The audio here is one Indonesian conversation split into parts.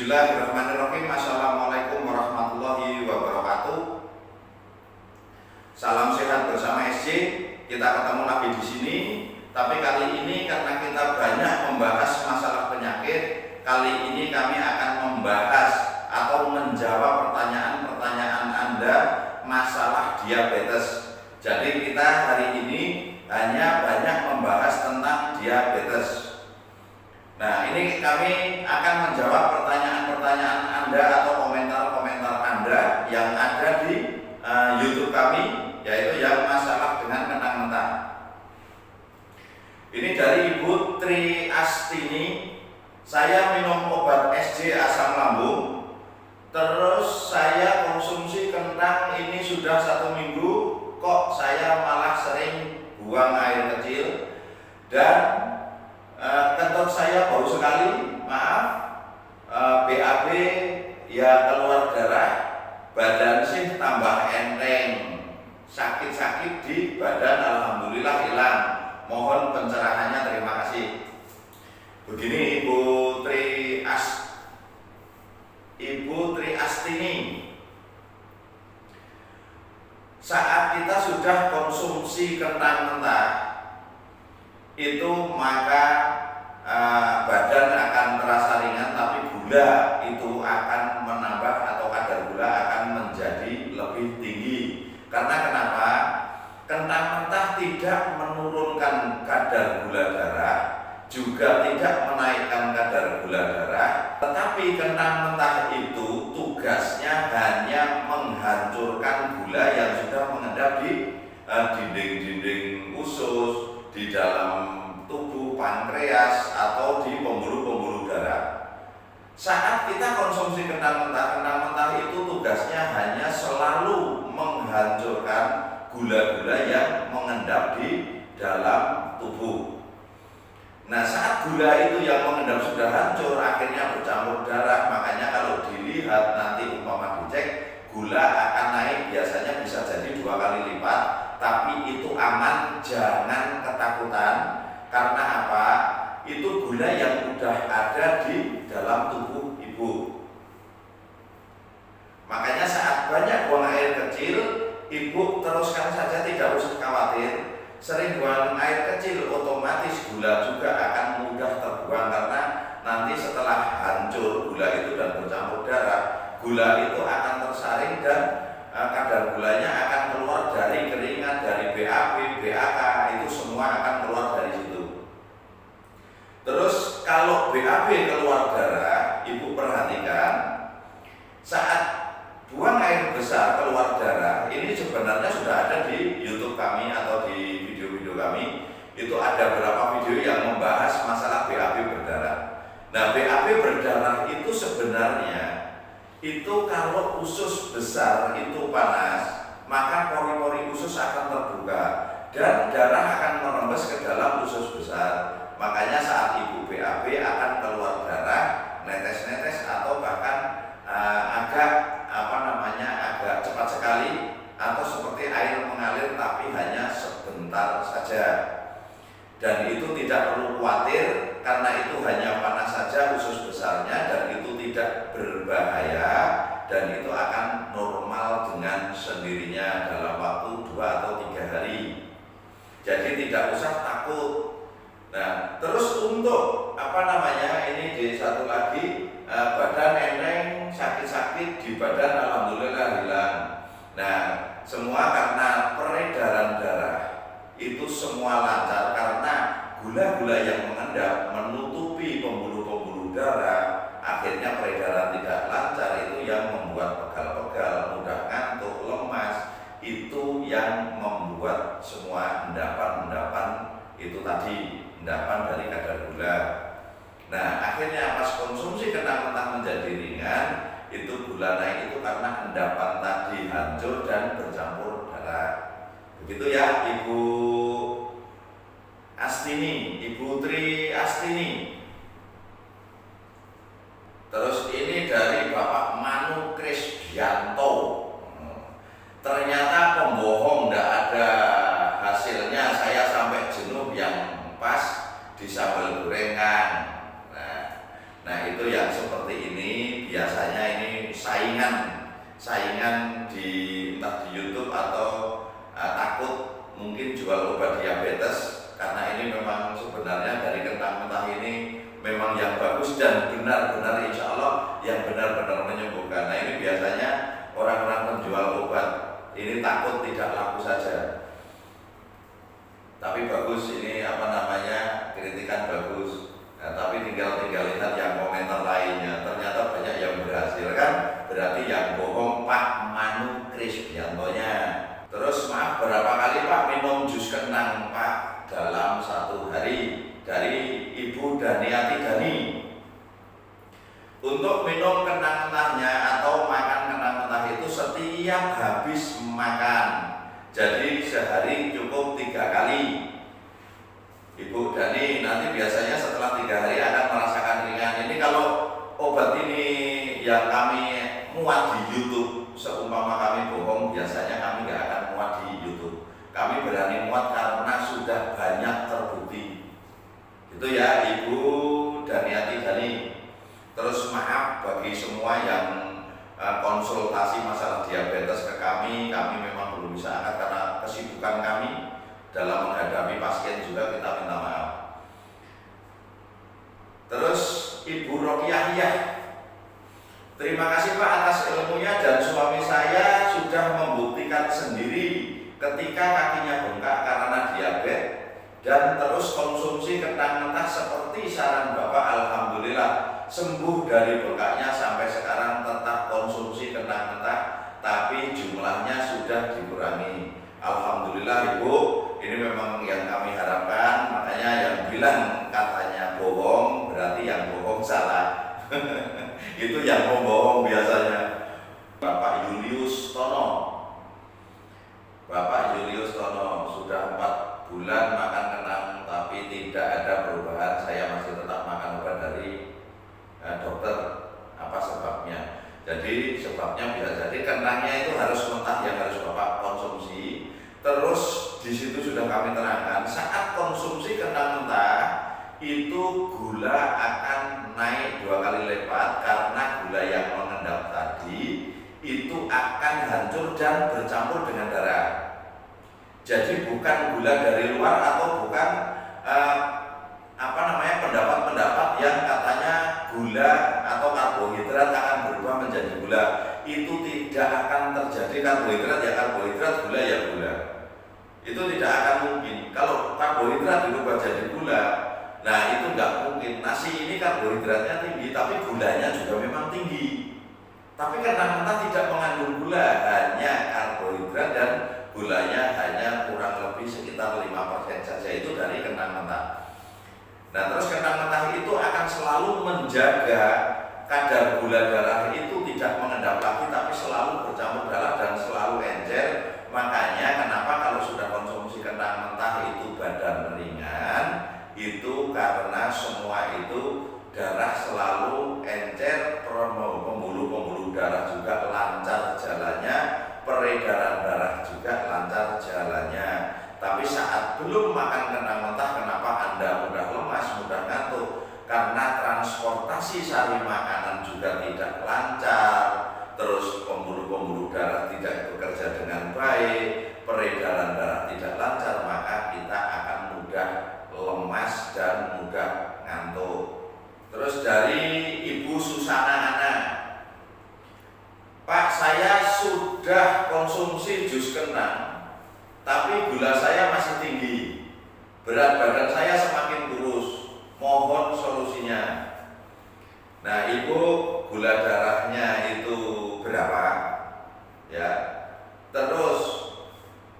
Bismillahirrahmanirrahim. Assalamualaikum warahmatullahi wabarakatuh. Salam sehat bersama SC. Kita ketemu lagi di sini. Tapi kali ini karena kita banyak membahas masalah penyakit, kali ini kami akan membahas atau menjawab pertanyaan-pertanyaan Anda masalah diabetes. Jadi kita hari ini hanya banyak membahas tentang diabetes. Nah, ini kami akan menjawab pertanyaan-pertanyaan Anda atau komentar-komentar Anda yang ada di YouTube kami, yaitu yang masalah dengan kentang mentah. Ini dari Ibu Tri Astini. Saya minum obat SC asam lambung, terus saya konsumsi kentang ini sudah 1 minggu, kok saya malah sering buang air kecil dan kentut saya bau sekali, maaf, BAB ya keluar darah, badan sih tambah enteng, sakit-sakit di badan alhamdulillah hilang. Mohon pencerahannya, terima kasih. Begini Ibu Tri Astini, saat kita sudah konsumsi kentang mentah itu maka badan akan terasa ringan, tapi gula itu akan menambah atau kadar gula akan menjadi lebih tinggi. Karena kenapa? Kentang mentah tidak menurunkan kadar gula darah, juga tidak menaikkan kadar gula darah, tetapi kentang mentah itu tugasnya hanya menghancurkan gula yang sudah mengendap di dinding-dinding usus, di dalam tubuh pankreas atau di pembuluh-pembuluh darah. Saat kita konsumsi kentang mentah itu tugasnya hanya selalu menghancurkan gula-gula yang mengendap di dalam tubuh. Nah, saat gula itu yang mengendap sudah hancur, akhirnya bercampur darah. Makanya kalau dilihat nanti umpama dicek, gula akan naik, biasanya bisa jadi 2 kali lipat. Tapi itu aman, jangan ketakutan. Karena apa? Itu gula yang sudah ada di dalam tubuh ibu. Makanya saat banyak buang air kecil, ibu teruskan saja, tidak usah khawatir. Sering buang air kecil, otomatis gula juga akan mudah terbuang. Karena nanti setelah hancur gula itu dan bercampur darah, gula itu akan tersaring dan kadar gulanya akan keluar dari keringat, dari BAB, BAK, itu semua akan keluar dari situ. Terus kalau BAB keluar darah, ibu perhatikan, saat buang air besar keluar darah, ini sebenarnya sudah ada di YouTube kami atau di video-video kami. Itu ada beberapa video yang membahas masalah BAB berdarah. Nah, BAB berdarah itu sebenarnya itu kalau usus besar itu panas, maka pori-pori usus akan terbuka dan darah akan merembes ke dalam usus besar. Makanya saat ibu BAB akan keluar darah, netes-netes atau bahkan agak agak cepat sekali, atau seperti air mengalir tapi hanya sebentar saja. Dan itu tidak perlu khawatir, karena itu hanya panas saja usus besarnya dan itu tidak berbahaya dan itu akan normal dengan sendirinya dalam waktu 2 atau 3 hari. Jadi tidak usah takut. Nah, terus untuk ini di satu lagi, badan enteng, sakit-sakit di badan alhamdulillah hilang. Nah, semua karena peredaran darah itu semua lancar, karena gula-gula yang mengendap menutupi pembuluh-pembuluh darah, akhirnya peredaran tidak lancar, itu yang membuat pegal-pegal, mudah ngantuk, lemas, itu yang membuat semua endapan-endapan itu tadi, endapan dari kadar gula. Nah, akhirnya pas konsumsi kentang mentah menjadi ringan, itu gula naik itu karena endapan tadi hancur dan bercampur darah. Begitu ya Ibu Astini, Ibu Tri Astini. Terus ini dari Bapak Manu Krisbianto. Ternyata pembohong, tidak ada hasilnya, saya sampai jenuh yang pas di sambal gorengan. Nah itu yang seperti ini menjual obat diabetes, karena ini memang sebenarnya dari kentang mentah ini memang yang bagus dan benar-benar insya Allah yang benar-benar menyembuhkan. Nah ini biasanya orang-orang penjual obat ini takut tidak laku saja, tapi bagus ini apa namanya, kritikan bagus. Nah, tapi tinggal lihat yang komentar lainnya, ternyata banyak yang berhasil kan, berarti yang bohong Pak Manu Krisbiantonya. Terus maaf, berapa kali Pak minum jus kentang Pak dalam satu hari? Dari Ibu Daniati Dani. Untuk minum kentang mentahnya atau makan kentang mentah itu setiap habis makan, jadi sehari cukup 3 kali. Ibu Dani nanti biasanya setelah 3 hari akan merasakan ringan. Ini kalau obat ini yang kami muat di YouTube, seumpama kami bohong, biasanya kami nggak akan muat di YouTube. Kami berani muat karena sudah banyak terbukti. Itu ya Ibu Daniati Dani. Terus maaf bagi semua yang konsultasi masalah diabetes ke kami memang belum bisa angkat karena kesibukan kami dalam menghadapi pasien juga, kita minta maaf. Terus Ibu Rokiahiyah, terima kasih Pak atas ilmunya, dan suami saya sudah membuktikan sendiri ketika kakinya bengkak karena diabetes dan terus konsumsi kentang mentah seperti saran Bapak. Alhamdulillah sembuh dari bengkaknya, sampai sekarang tetap konsumsi kentang mentah tapi jumlahnya sudah dikurangi. Alhamdulillah Ibu, ini memang yang kami harapkan. Makanya yang bilang katanya bohong, berarti yang bohong salah. Itu yang membohong biasanya. Bapak Julius Tono, Bapak Julius Tono sudah 4 bulan makan kentang tapi tidak ada perubahan. Saya masih tetap makan obat dari dokter. Apa sebabnya? Jadi sebabnya bisa jadi kentangnya itu harus mentah yang harus Bapak konsumsi. Terus di situ sudah kami terangkan, saat konsumsi kentang mentah itu gula akan naik 2 kali lipat, karena gula yang mengendap tadi itu akan hancur dan bercampur dengan darah. Jadi bukan gula dari luar atau bukan pendapat-pendapat yang katanya gula atau karbohidrat akan berubah menjadi gula. Itu tidak akan terjadi. Karbohidrat ya karbohidrat, gula ya gula. Itu tidak akan mungkin. Kalau karbohidrat berubah jadi gula, nah itu nggak mungkin. Nasi ini karbohidratnya tinggi tapi gulanya juga memang tinggi. Tapi kentang mentah tidak mengandung gula, hanya karbohidrat dan gulanya hanya kurang lebih sekitar 5% saja, itu dari kentang mentah. Nah terus kentang mentah itu akan selalu menjaga kadar gula darah itu tidak mengendap lagi, tapi selalu bercampur darah dan selalu encer. Makanya kenapa kalau sudah konsumsi kentang mentah itu badan ringan, itu karena semua itu darah selalu encer, pembuluh-pembuluh darah juga lancar jalannya, peredaran darah juga lancar jalannya. Tapi saat belum makan kentang mentah, kenapa Anda mudah lemas, mudah ngantuk? Karena transportasi sari makanan juga tidak lancar, terus pembuluh-pembuluh darah tidak bekerja dengan baik, peredaran darah tidak lancar, maka kita akan mudah lemas dan mudah ngantuk. Terus dari Ibu Susana Ana, Pak, saya sudah konsumsi jus kentang tapi gula saya masih tinggi, berat badan saya semakin kurus, mohon solusinya. Nah Ibu, gula darahnya itu berapa ya? Terus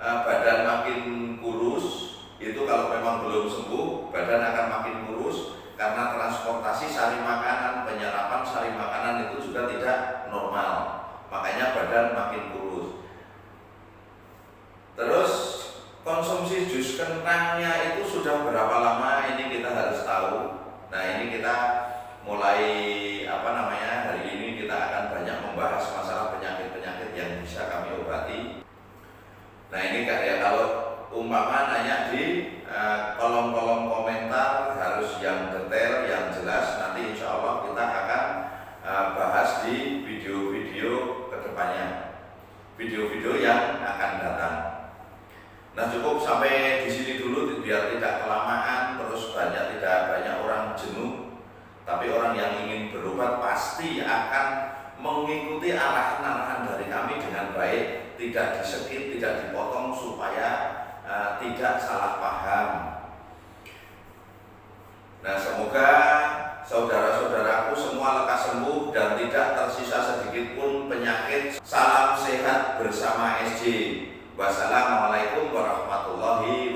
badan makin kurus, itu kalau memang belum sembuh badan akan makin kurus, karena transportasi sari makanan, penyerapan sari makanan itu juga tidak normal, makanya badan makin kurus. Terus konsumsi jus kentangnya itu sudah berapa lama, ini kita harus tahu. Nah ini kita mulai hari ini kita akan banyak membahas masalah penyakit-penyakit yang bisa kami obati. Nah ini kayak kalau umpama nanya di kolom-kolom komentar harus yang detail, yang jelas. Nanti insya Allah kita akan bahas di video-video kedepannya, video-video yang akan datang. Nah, cukup sampai di sini dulu biar tidak kelamaan, terus tidak banyak orang jenuh. Tapi orang yang ingin berobat pasti akan mengikuti arahan-arahan dari kami dengan baik, tidak di-skip, tidak dipotong supaya tidak salah paham. Nah, semoga saudara-saudaraku semua lekas sembuh dan tidak tersisa sedikit pun penyakit. Salam sehat bersama SJ. Wassalamualaikum warahmatullahi wabarakatuh.